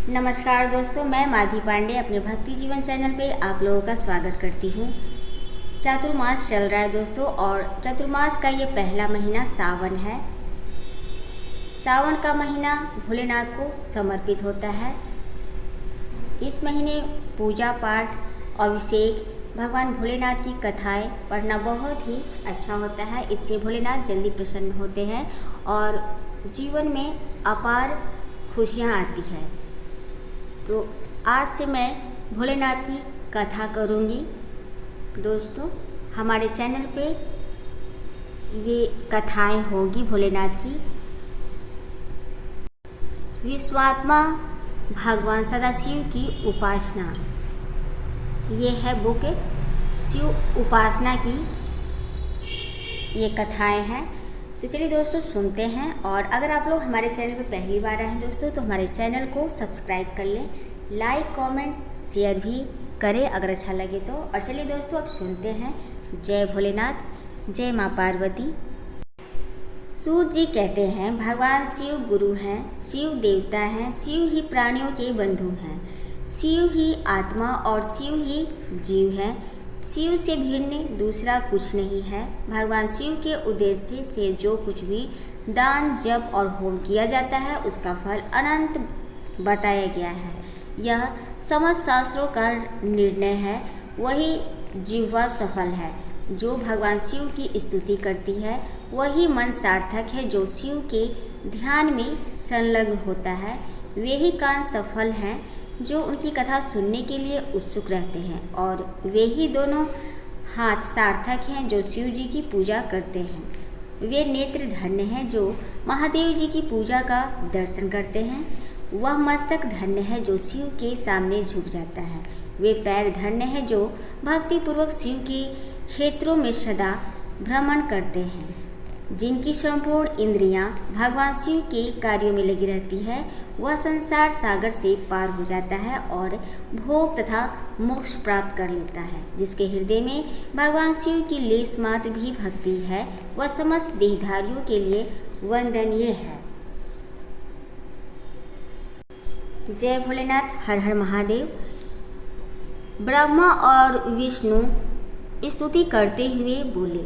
नमस्कार दोस्तों, मैं माधवी पांडे अपने भक्ति जीवन चैनल पे आप लोगों का स्वागत करती हूँ। चातुर्मास चल रहा है दोस्तों, और चातुर्मास का ये पहला महीना सावन है। सावन का महीना भोलेनाथ को समर्पित होता है। इस महीने पूजा पाठ, अभिषेक, भगवान भोलेनाथ की कथाएं पढ़ना बहुत ही अच्छा होता है। इससे भोलेनाथ जल्दी प्रसन्न होते हैं और जीवन में अपार खुशियाँ आती है। तो आज से मैं भोलेनाथ की कथा करूँगी दोस्तों। हमारे चैनल पे ये कथाएं होगी भोलेनाथ की। विश्वात्मा भगवान सदाशिव की उपासना, ये है बुक शिव उपासना की ये कथाएं हैं। तो चलिए दोस्तों सुनते हैं। और अगर आप लोग हमारे चैनल पर पहली बार आए हैं दोस्तों, तो हमारे चैनल को सब्सक्राइब कर लें, लाइक कमेंट शेयर भी करें अगर अच्छा लगे तो। और चलिए दोस्तों अब सुनते हैं। जय भोलेनाथ, जय माँ पार्वती। सूत जी कहते हैं, भगवान शिव गुरु हैं, शिव देवता हैं, शिव ही प्राणियों के बंधु हैं, शिव ही आत्मा और शिव ही जीव है। शिव से भिन्न दूसरा कुछ नहीं है। भगवान शिव के उद्देश्य से जो कुछ भी दान, जप और होम किया जाता है उसका फल अनंत बताया गया है। यह समस्त शास्त्रों का निर्णय है। वही जिह्वा सफल है जो भगवान शिव की स्तुति करती है। वही मन सार्थक है जो शिव के ध्यान में संलग्न होता है। वे ही कान सफल हैं जो उनकी कथा सुनने के लिए उत्सुक रहते हैं। और वे ही दोनों हाथ सार्थक हैं जो शिव जी की पूजा करते हैं। वे नेत्र धन्य हैं जो महादेव जी की पूजा का दर्शन करते हैं। वह मस्तक धन्य है जो शिव के सामने झुक जाता है। वे पैर धन्य है जो भक्तिपूर्वक शिव के क्षेत्रों में सदा भ्रमण करते हैं। जिनकी संपूर्ण इंद्रियां भगवान शिव के कार्यों में लगी रहती है, वह संसार सागर से पार हो जाता है और भोग तथा मोक्ष प्राप्त कर लेता है। जिसके हृदय में भगवान शिव की लेस मात्र भी भक्ति है, वह समस्त देहधारियों के लिए वंदनीय है। जय भोलेनाथ, हर हर महादेव। ब्रह्मा और विष्णु स्तुति करते हुए बोले,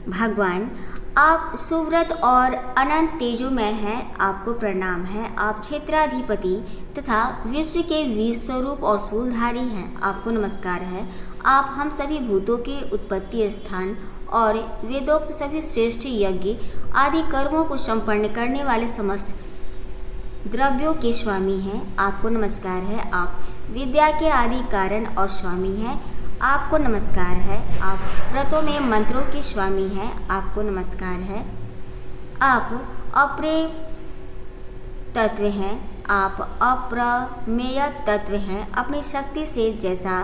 भगवान आप सुव्रत और अनंत तेजोमय हैं, आपको प्रणाम है। आप क्षेत्राधिपति तथा विश्व के विश्व स्वरूप और शूलधारी हैं, आपको नमस्कार है। आप हम सभी भूतों के उत्पत्ति स्थान और वेदोक्त सभी श्रेष्ठ यज्ञ आदि कर्मों को संपन्न करने वाले समस्त द्रव्यों के स्वामी हैं, आपको नमस्कार है। आप विद्या के आदि कारण और स्वामी हैं, आपको नमस्कार है। आप व्रतों में मंत्रों के स्वामी हैं, आपको नमस्कार है। आप अप्रेय तत्व हैं, आप अप्रमेय तत्व हैं। अपनी शक्ति से जैसा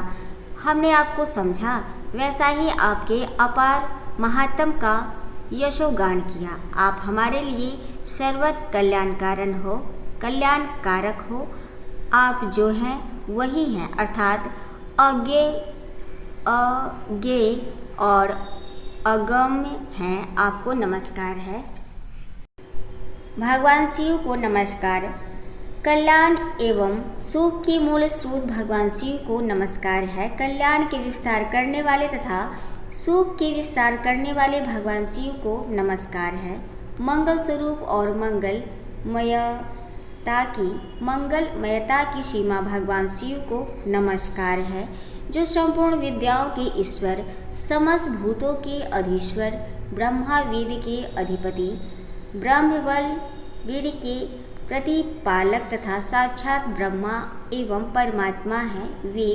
हमने आपको समझा वैसा ही आपके अपार महात्म का यशोगान किया। आप हमारे लिए सर्वत्र कल्याणकारक हो। आप जो हैं वही हैं, अर्थात अज्ञेय और अगम्य हैं, आपको नमस्कार है। भगवान शिव को नमस्कार। कल्याण एवं सुख के मूल स्रोत भगवान शिव को नमस्कार है। कल्याण के विस्तार करने वाले तथा सुख के विस्तार करने वाले भगवान शिव को नमस्कार है। मंगल स्वरूप और मंगलमयता की सीमा भगवान शिव को नमस्कार है। जो संपूर्ण विद्याओं के ईश्वर, समस्त भूतों के अधीश्वर, ब्रह्मा वेद के अधिपति, ब्रह्मवल वीर के प्रतिपालक तथा साक्षात ब्रह्मा एवं परमात्मा हैं, वे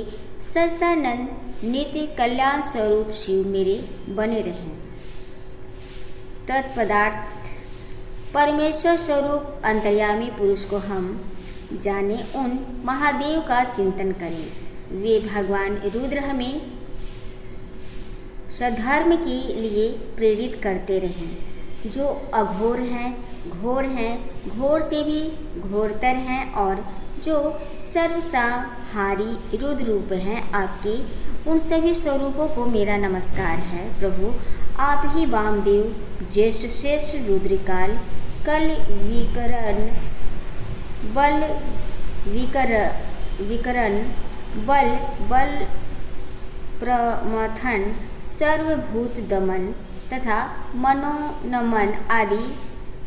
सच्चिदानंद नित्य कल्याण स्वरूप शिव मेरे बने रहें। तत्पदार्थ परमेश्वर स्वरूप अंतर्यामी पुरुष को हम जाने, उन महादेव का चिंतन करें। वे भगवान रुद्र हमें सधर्म के लिए प्रेरित करते रहें। जो अघोर हैं, घोर से भी घोरतर हैं और जो सर्वसाहारी रुद्र रूप हैं, आपके उन सभी स्वरूपों को मेरा नमस्कार है। प्रभु आप ही वामदेव, ज्येष्ठ श्रेष्ठ रुद्रकाल, कल विकरण, बल विकरण, बल प्रमथन, सर्वभूत दमन तथा मनोनमन आदि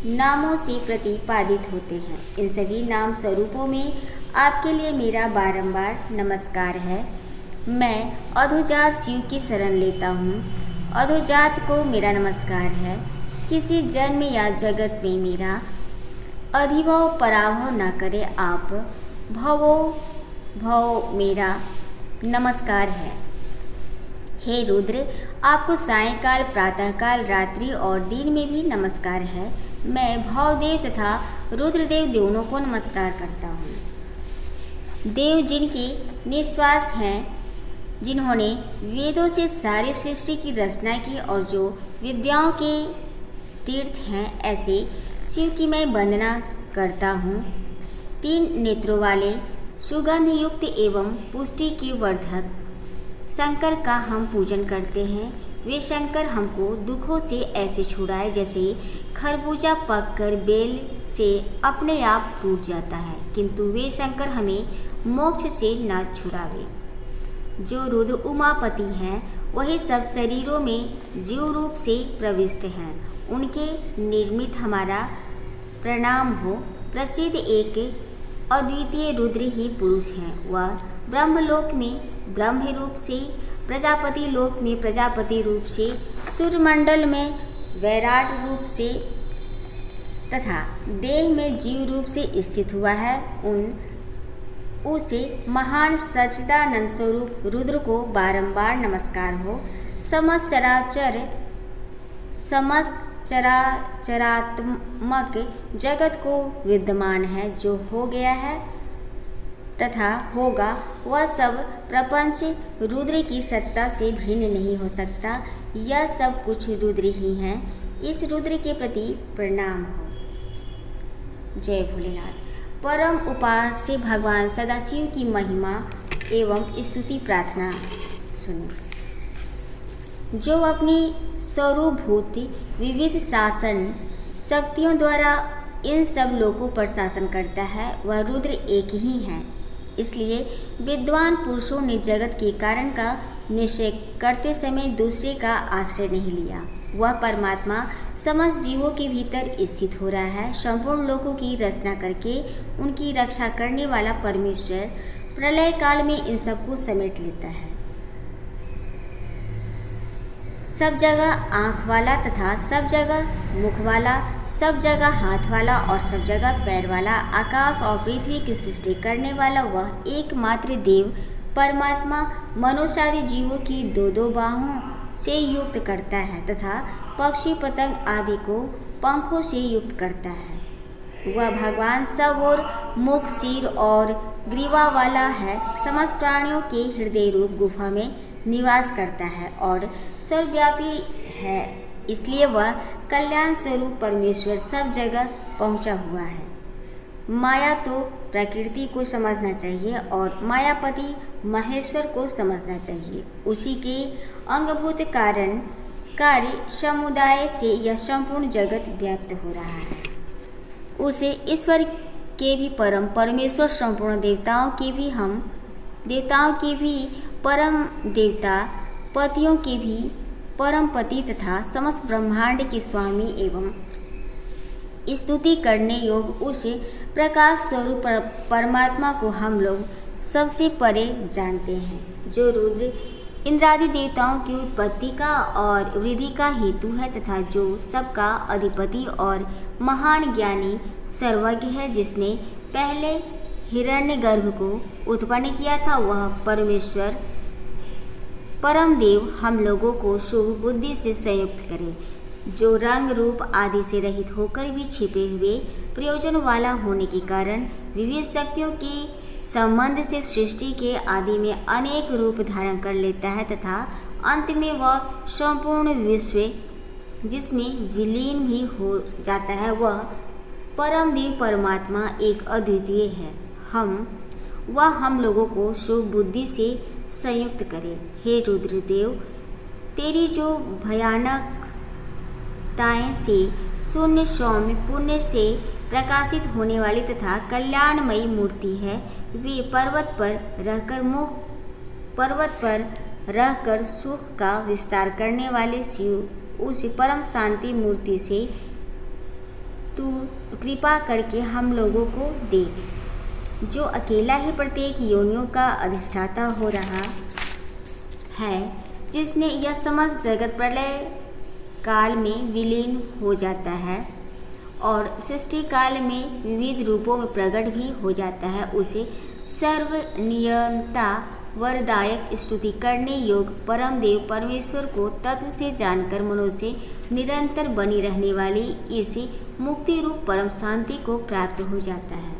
नामों से प्रतिपादित होते हैं। इन सभी नाम स्वरूपों में आपके लिए मेरा बारंबार नमस्कार है। मैं अधोजात शिव की शरण लेता हूँ। अधोजात को मेरा नमस्कार है। किसी जन्म या जगत में मेरा अधिभव पराभव न करे आप। भव मेरा नमस्कार है। हे रुद्र, आपको सायंकाल, प्रातःकाल, रात्रि और दिन में भी नमस्कार है। मैं भवदेव तथा रुद्रदेव दोनों को नमस्कार करता हूँ। देव जिनके निश्वास हैं, जिन्होंने वेदों से सारी सृष्टि की रचना की और जो विद्याओं के तीर्थ हैं, ऐसे शिव की मैं वंदना करता हूँ। 3 नेत्रों वाले, सुगंध युक्त एवं पुष्टि के वर्धक शंकर का हम पूजन करते हैं। वे शंकर हमको दुखों से ऐसे छुड़ाए जैसे खरबूजा पककर बेल से अपने आप टूट जाता है, किंतु वे शंकर हमें मोक्ष से न छुड़ावे। जो रुद्र उमापति हैं, वही सब शरीरों में जीव रूप से प्रविष्ट हैं। उनके निर्मित हमारा प्रणाम हो। प्रसिद्ध एक अद्वितीय रुद्र ही पुरुष हैं। वह ब्रह्मलोक में ब्रह्म रूप से, प्रजापति लोक में प्रजापति रूप से, सूर्यमंडल में वैराट रूप से तथा देह में जीव रूप से स्थित हुआ है। उसे महान सच्चिदानंद स्वरूप रुद्र को बारंबार नमस्कार हो। समस्त चराचरात्मक जगत को विद्यमान है, जो हो गया है तथा होगा, वह सब प्रपंच रुद्र की सत्ता से भिन्न नहीं हो सकता। यह सब कुछ रुद्र ही हैं। इस रुद्र के प्रति प्रणाम हो। जय भोलेनाथ। परम उपास्य भगवान सदाशिव की महिमा एवं स्तुति प्रार्थना सुनिए। जो अपनी स्वरूपभूत विविध शासन शक्तियों द्वारा इन सब लोगों पर शासन करता है, वह रुद्र एक ही है। इसलिए विद्वान पुरुषों ने जगत के कारण का निश्चय करते समय दूसरे का आश्रय नहीं लिया। वह परमात्मा समस्त जीवों के भीतर स्थित हो रहा है। संपूर्ण लोगों की रचना करके उनकी रक्षा करने वाला परमेश्वर प्रलय काल में इन सबको समेट लेता है। सब जगह आँख वाला तथा सब जगह मुख वाला, सब जगह हाथ वाला और सब जगह पैर वाला, आकाश और पृथ्वी की सृष्टि करने वाला वह एकमात्र देव परमात्मा मनुष्यादि जीवों की 2-2 बाहों से युक्त करता है तथा पक्षी पतंग आदि को पंखों से युक्त करता है। वह भगवान सब और मुख, सिर और ग्रीवा वाला है। समस्त प्राणियों के हृदय रूप गुफा में निवास करता है और सर्वव्यापी है। इसलिए वह कल्याण स्वरूप परमेश्वर सब जगह पहुंचा हुआ है। माया तो प्रकृति को समझना चाहिए और मायापति महेश्वर को समझना चाहिए। उसी के अंगभूत कारण कार्य समुदाय से यह संपूर्ण जगत व्याप्त हो रहा है। उसे ईश्वर के भी परम परमेश्वर, संपूर्ण देवताओं के भी परम देवता, पतियों के भी परम पति तथा समस्त ब्रह्मांड के स्वामी एवं स्तुति करने योग उस प्रकाश स्वरूप परमात्मा को हम लोग सबसे परे जानते हैं, जो रुद्र इंद्रादि देवताओं की उत्पत्ति का और वृद्धि का हेतु है तथा जो सबका अधिपति और महान ज्ञानी सर्वज्ञ है। जिसने पहले हिरण्यगर्भ को उत्पन्न किया था, वह परमेश्वर परम देव हम लोगों को शुभ बुद्धि से संयुक्त करे, जो रंग रूप आदि से रहित होकर भी छिपे हुए प्रयोजन वाला होने के कारण विविध शक्तियों के संबंध से सृष्टि के आदि में अनेक रूप धारण कर लेता है तथा अंत में वह संपूर्ण विश्व जिसमें विलीन भी हो जाता है, वह परम देव परमात्मा एक अद्वितीय है। वह हम लोगों को शुभ बुद्धि से संयुक्त करे। हे रुद्रदेव, तेरी जो भयानकताएं से शून्य सौम्य पुण्य से प्रकाशित होने वाली तथा कल्याणमयी मूर्ति है। वे पर्वत पर रहकर सुख का विस्तार करने वाले शिव, उस परम शांति मूर्ति से तू कृपा करके हम लोगों को देख, जो अकेला ही प्रत्येक योनियों का अधिष्ठाता हो रहा है, जिसने यह समस्त जगत प्रलय काल में विलीन हो जाता है और सृष्टि काल में विविध रूपों में प्रकट भी हो जाता है। उसे सर्वनियंता वरदायक स्तुति करने योग परम देव परमेश्वर को तत्व से जानकर मनुष्य निरंतर बनी रहने वाली इस मुक्ति रूप परम शांति को प्राप्त हो जाता है,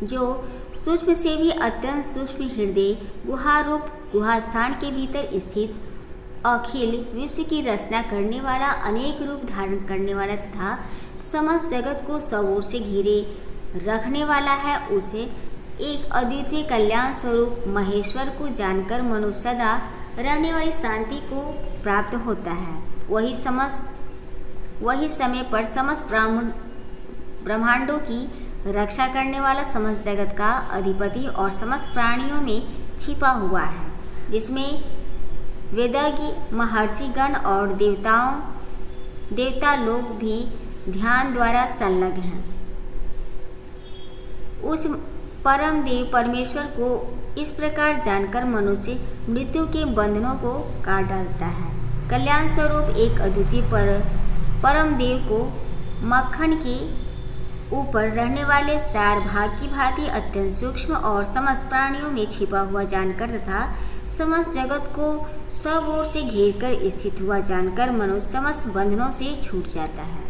जो सूक्ष्म से भी अत्यंत सूक्ष्म हृदय गुहा रूप गुहास्थान के भीतर स्थित अखिल विश्व की रचना करने वाला, अनेक रूप धारण करने वाला तथा समस्त जगत को सब ओर से घेरे रखने वाला है। उसे एक अद्वितीय कल्याण स्वरूप महेश्वर को जानकर मनुष्य सदा रहने वाली शांति को प्राप्त होता है। वही समय पर समस्त ब्रह्मांडों की रक्षा करने वाला, समस्त जगत का अधिपति और समस्त प्राणियों में छिपा हुआ है, जिसमें वेदज्ञ महर्षिगण और देवता लोग भी ध्यान द्वारा संलग्न हैं। उस परम देव परमेश्वर को इस प्रकार जानकर मनुष्य मृत्यु के बंधनों को काट डालता है। कल्याण स्वरूप एक अद्वितीय परम देव को मक्खन के ऊपर रहने वाले चार भाग की भांति अत्यंत सूक्ष्म और समस्त प्राणियों में छिपा हुआ जानकर तथा समस्त जगत को सब ओर से घेर कर स्थित हुआ जानकर मनुष्य समस्त बंधनों से छूट जाता है।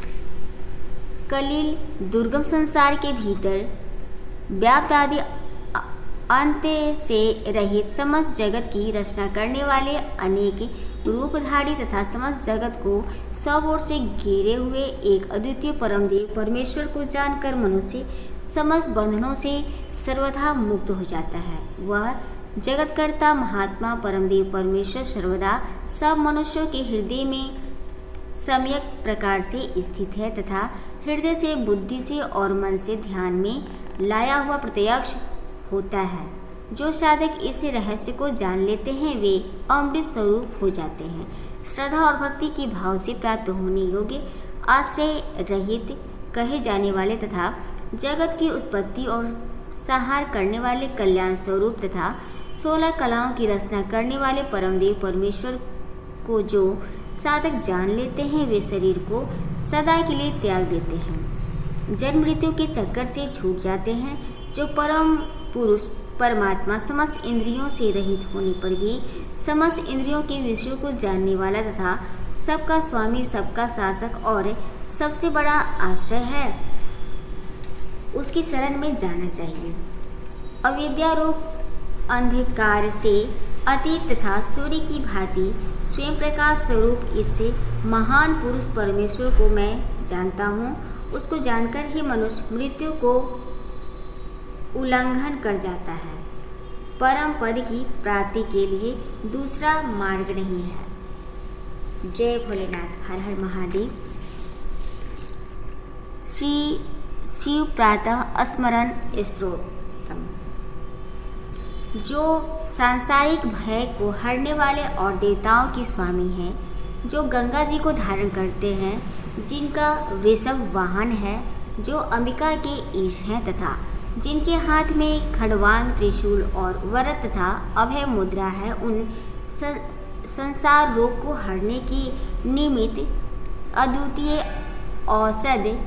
कलिल दुर्गम संसार के भीतर व्याप्त आदि अंत से रहित समस्त जगत की रचना करने वाले, अनेक रूपधारी तथा समस्त जगत को सब ओर से घेरे हुए एक अद्वितीय परमदेव परमेश्वर को जानकर मनुष्य समस्त बंधनों से सर्वथा मुक्त हो जाता है। वह जगतकर्ता महात्मा परमदेव परमेश्वर सर्वदा सब मनुष्यों के हृदय में सम्यक प्रकार से स्थित है तथा हृदय से, बुद्धि से और मन से ध्यान में लाया हुआ प्रत्यक्ष होता है। जो साधक इस रहस्य को जान लेते हैं वे अमृत स्वरूप हो जाते हैं। श्रद्धा और भक्ति के भाव से प्राप्त होने योग्य, आश्रय रहित कहे जाने वाले तथा जगत की उत्पत्ति और संहार करने वाले, कल्याण स्वरूप तथा 16 कलाओं की रचना करने वाले परमदेव परमेश्वर को जो साधक जान लेते हैं वे शरीर को सदा के लिए त्याग देते हैं, जन्म मृत्यु के चक्कर से छूट जाते हैं। जो परम पुरुष परमात्मा समस्त इंद्रियों से रहित होने पर भी समस्त इंद्रियों के विषयों को जानने वाला तथा सबका स्वामी, सबका शासक और सबसे बड़ा आश्रय है, उसकी शरण में जाना चाहिए। अविद्या रूप अंधकार से अतीत तथा सूर्य की भांति स्वयं प्रकाश स्वरूप इससे महान पुरुष परमेश्वर को मैं जानता हूँ। उसको जानकर ही मनुष्य मृत्यु को उल्लंघन कर जाता है। परम पद की प्राप्ति के लिए दूसरा मार्ग नहीं है। जय भोलेनाथ। हर हर महादेव। श्री शिव प्रातः स्मरण स्तोत्रम। जो सांसारिक भय को हरने वाले और देवताओं के स्वामी हैं, जो गंगा जी को धारण करते हैं, जिनका वृषभ वाहन है, जो अंबिका के ईश हैं तथा जिनके हाथ में खड़वांग, त्रिशूल और वरद तथा अभय मुद्रा है, उन संसार रोग को हरने की निमित्त अद्वितीय औषध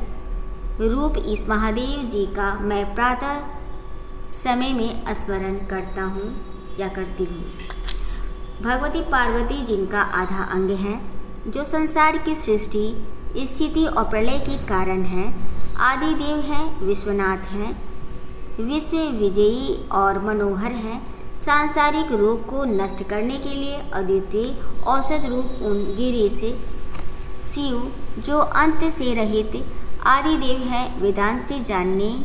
रूप इस महादेव जी का मैं प्रातः समय में स्मरण करता हूँ या करती हूँ। भगवती पार्वती जिनका आधा अंग है, जो संसार की सृष्टि, स्थिति और प्रलय के कारण है, आदि देव हैं, विश्वनाथ हैं, विश्व विजयी और मनोहर हैं, सांसारिक रोग को नष्ट करने के लिए अद्वितीय औषध रूप उन गिरीश शिव, जो अंत से रहित आदि देव हैं, वेदांत से जानने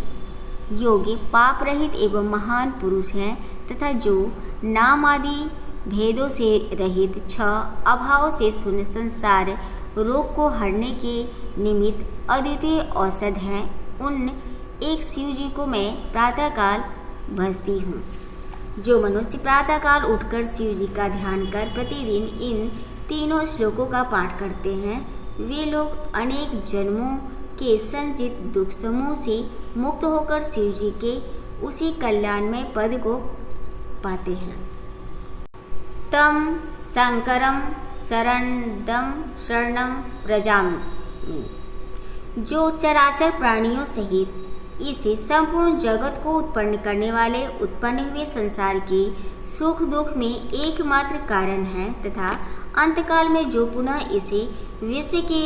योग्य, पाप रहित एवं महान पुरुष हैं तथा जो नाम आदि भेदों से रहित, 6 अभाव से शून्य संसार रोग को हरने के निमित्त अद्वितीय औषध हैं, उन एक शिव जी को मैं प्रातःकाल भजती हूँ। जो मनुष्य प्रातःकाल उठकर शिव जी का ध्यान कर प्रतिदिन इन तीनों श्लोकों का पाठ करते हैं, वे लोग अनेक जन्मों के संचित दुख समूह से मुक्त होकर शिव जी के उसी कल्याणमय पद को पाते हैं। तम शंकरम शरणं व्रजामि। जो चराचर प्राणियों सहित इसे संपूर्ण जगत को उत्पन्न करने वाले उत्पन्न हुए संसार के सुख दुख में एकमात्र कारण है तथा अंतकाल में जो पुनः इसे विश्व के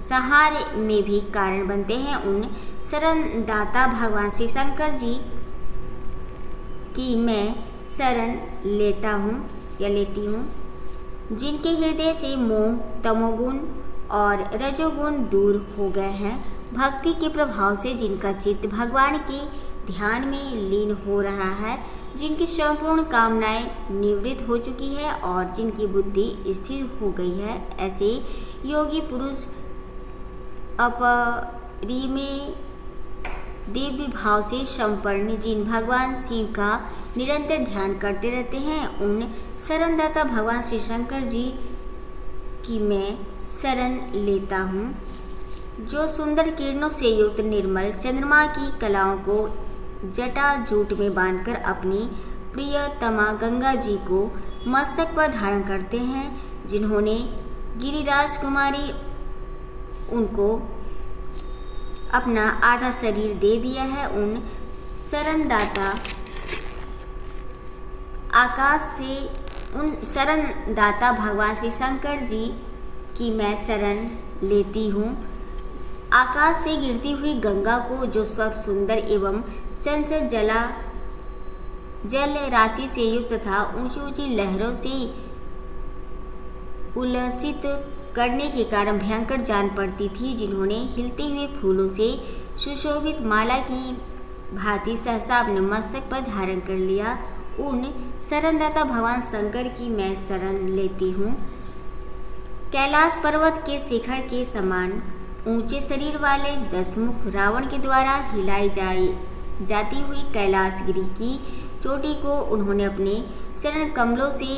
सहारे में भी कारण बनते हैं, उन शरणदाता भगवान श्री शंकर जी की मैं शरण लेती हूँ, जिनके हृदय से मोह, तमोगुण और रजोगुण दूर हो गए हैं। भक्ति के प्रभाव से जिनका चित्त भगवान के ध्यान में लीन हो रहा है, जिनकी संपूर्ण कामनाएं निवृत्त हो चुकी है और जिनकी बुद्धि स्थिर हो गई है, ऐसे योगी पुरुष अपरिमेय दिव्य भाव से संपन्न जिन भगवान शिव का निरंतर ध्यान करते रहते हैं, उन शरणदाता भगवान श्री शंकर जी की मैं शरण लेता हूँ। जो सुंदर किरणों से युक्त निर्मल चंद्रमा की कलाओं को जटा जूट में बांधकर अपनी प्रियतमा गंगा जी को मस्तक पर धारण करते हैं, जिन्होंने गिरिराज कुमारी उनको अपना आधा शरीर दे दिया है, उन शरणदाता भगवान श्री शंकर जी की मैं शरण लेती हूँ। आकाश से गिरती हुई गंगा को, जो स्वच्छ सुंदर एवं चंचल जल राशि से युक्त था, ऊंची ऊंची लहरों से उल्लसित करने के कारण भयंकर जान पड़ती थी, जिन्होंने हिलते हुए फूलों से सुशोभित माला की भांति सहसा अपने मस्तक पर धारण कर लिया, उन शरणदाता भगवान शंकर की मैं शरण लेती हूँ। कैलाश पर्वत के शिखर के समान ऊंचे शरीर वाले 10 मुख रावण के द्वारा हिलाई जाती हुई कैलाशगिरी की चोटी को उन्होंने अपने चरण कमलों से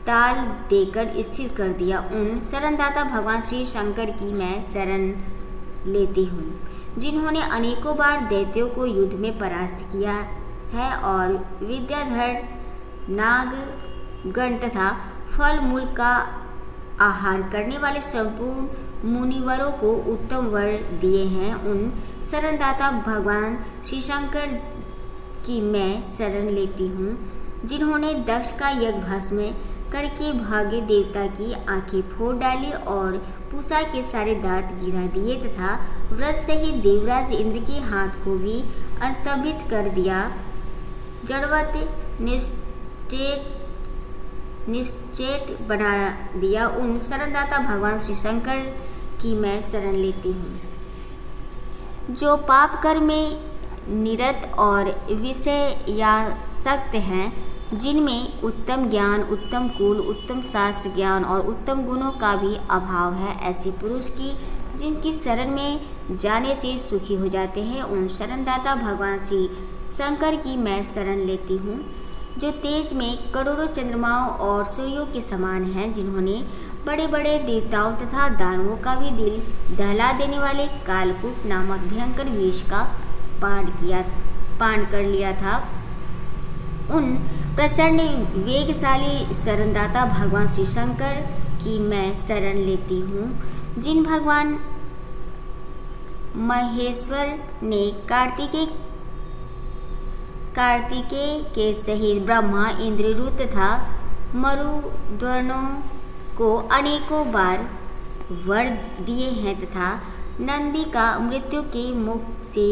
ताल देकर स्थिर कर दिया, उन शरणदाता भगवान श्री शंकर की मैं शरण लेती हूँ, जिन्होंने अनेकों बार दैत्यों को युद्ध में परास्त किया है और विद्याधर नागगण तथा फल मूल का आहार करने वाले संपूर्ण मुनिवरों को उत्तम वर दिए हैं, उन शरणदाता भगवान श्री शंकर की मैं शरण लेती हूँ, जिन्होंने दक्ष का यज्ञ भस्म करके भाग्य देवता की आंखें फोड़ डाली और पूषा के सारे दांत गिरा दिए तथा व्रत सहित देवराज इंद्र के हाथ को भी अस्तंभित कर दिया। जड़वत निश्चेत बना दिया, उन शरणदाता भगवान श्री शंकर की मैं शरण लेती हूँ। जो पाप कर्म में निरत और विषयासक्त हैं, जिनमें उत्तम ज्ञान, उत्तम कुल, उत्तम शास्त्र ज्ञान और उत्तम गुणों का भी अभाव है, ऐसे पुरुष की जिनकी शरण में जाने से सुखी हो जाते हैं, उन शरणदाता भगवान श्री शंकर की मैं शरण लेती हूँ। जो तेज में करोड़ों चंद्रमाओं और सूर्यों के समान हैं, जिन्होंने बड़े बड़े देवताओं तथा दानवों का भी दिल दहला देने वाले कालकूट नामक भयंकर विष का पान कर लिया था, उन प्रचंड वेगशाली शरणदाता भगवान श्री शंकर की मैं शरण लेती हूँ। जिन भगवान महेश्वर ने कार्तिकेय के सहित ब्रह्मा, इंद्र, रुद्र तथा मरुद्गणों को अनेकों बार वर दिए हैं तथा नंदी का मृत्यु के मुख से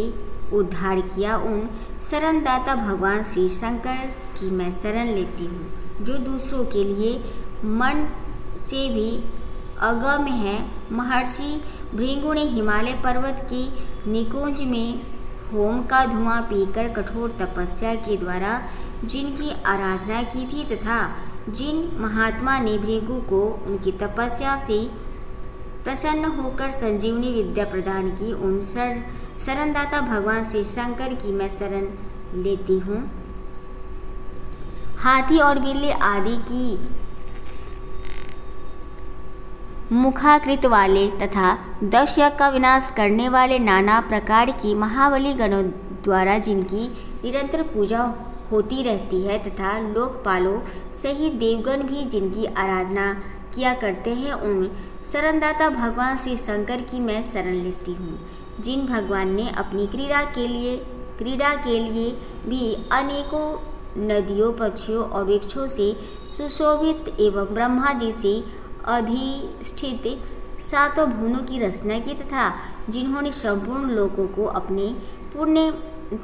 उद्धार किया, उन शरणदाता भगवान श्री शंकर की मैं शरण लेती हूँ। जो दूसरों के लिए मन से भी अगम्य है, महर्षि भृगु ने हिमालय पर्वत के निकुंज में होम का धुआं पीकर कठोर तपस्या के द्वारा जिनकी आराधना की थी तथा जिन महात्मा ने भृगु को उनकी तपस्या से प्रसन्न होकर संजीवनी विद्या प्रदान की, उन शरणदाता भगवान श्री शंकर की मैं शरण लेती हूँ। हाथी और बिल्ली आदि की मुखाकृत वाले तथा दक्ष यज्ञ का विनाश करने वाले नाना प्रकार की महाबली गणों द्वारा जिनकी निरंतर पूजा होती रहती है तथा लोकपालों सहित देवगण भी जिनकी आराधना किया करते हैं, उन शरणदाता भगवान श्री शंकर की मैं शरण लेती हूँ। जिन भगवान ने अपनी क्रीड़ा के लिए भी अनेकों नदियों, पक्षियों और वृक्षों से सुशोभित एवं ब्रह्मा जी से अधिष्ठित सातों भुवनों की रचना की तथा जिन्होंने संपूर्ण लोकों को अपने पुण्य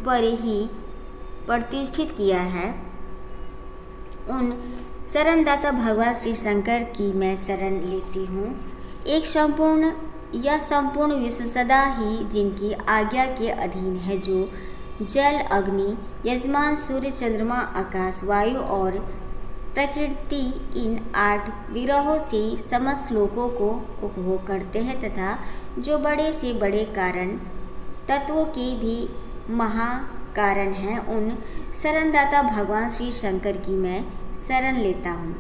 पर ही प्रतिष्ठित किया है, उन शरणदाता भगवान श्री शंकर की मैं शरण लेती हूँ। एक संपूर्ण विश्व सदा ही जिनकी आज्ञा के अधीन है, जो जल, अग्नि, यजमान, सूर्य, चंद्रमा, आकाश, वायु और प्रकृति इन 8 विग्रहों से समस्त लोकों को उपभोग करते हैं तथा जो बड़े से बड़े कारण तत्वों के भी महाकारण हैं, उन शरणदाता भगवान श्री शंकर की मैं शरण लेता हूँ।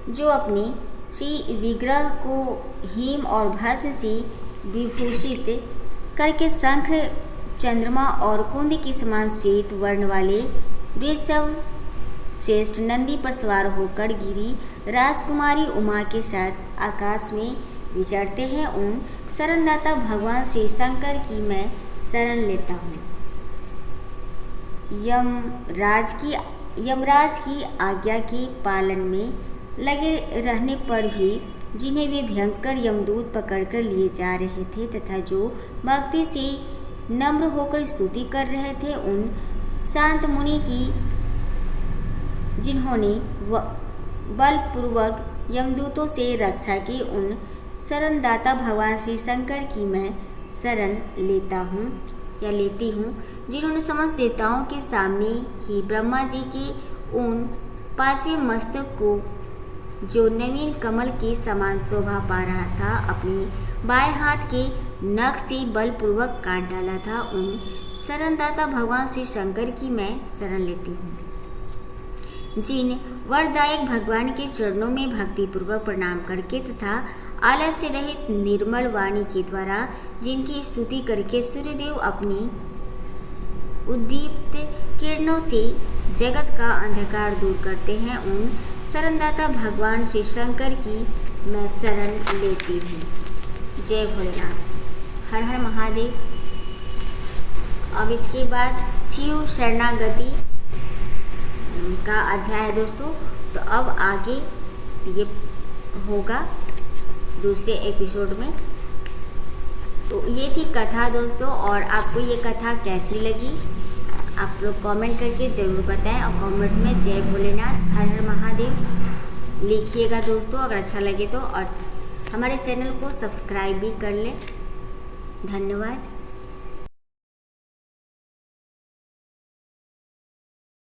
जो अपने श्री विग्रह को हिम और भस्म से विभूषित करके शंख, चंद्रमा और कुंद के समान श्वेत वर्ण वाले वृषभ श्रेष्ठ नंदी पर सवार होकर गिरी राजकुमारी उमा के साथ आकाश में विचरते हैं, उन शरणदाता भगवान श्री शंकर की मैं शरण लेता हूँ। यमराज की आज्ञा के पालन में लगे रहने पर भी जिन्हें वे भयंकर यमदूत पकड़कर लिए जा रहे थे तथा जो भक्ति से नम्र होकर स्तुति कर रहे थे, उन शांत मुनि की जिन्होंने बलपूर्वक यमदूतों से रक्षा की, उन शरणदाता भगवान श्री शंकर की मैं शरण लेता हूँ या लेती हूँ। जिन्होंने समस्त देवताओं के सामने ही ब्रह्मा जी के उन 5वें मस्तक को, जो नवीन कमल के समान शोभा पा रहा था, अपने बाएं हाथ के नख से बलपूर्वक काट डाला था, उन शरणदाता भगवान श्री शंकर की मैं शरण लेती हूँ। जिन वरदायक भगवान के चरणों में भक्तिपूर्वक प्रणाम करके तथा आलस्य रहित निर्मल वाणी के द्वारा जिनकी स्तुति करके सूर्यदेव अपनी उद्दीप्त किरणों से जगत का अंधकार दूर करते हैं, उन शरणदाता भगवान श्री शंकर की मैं शरण लेती हूँ। जय भोलेनाथ। हर हर महादेव। अब इसके बाद शिव शरणागति का अध्याय है दोस्तों, तो अब आगे ये होगा दूसरे एपिसोड में। तो ये थी कथा दोस्तों, और आपको ये कथा कैसी लगी आप लोग कमेंट करके ज़रूर बताएं, और कमेंट में जय भोलेनाथ, हर हर महादेव लिखिएगा दोस्तों अगर अच्छा लगे तो, और हमारे चैनल को सब्सक्राइब भी कर लें। धन्यवाद।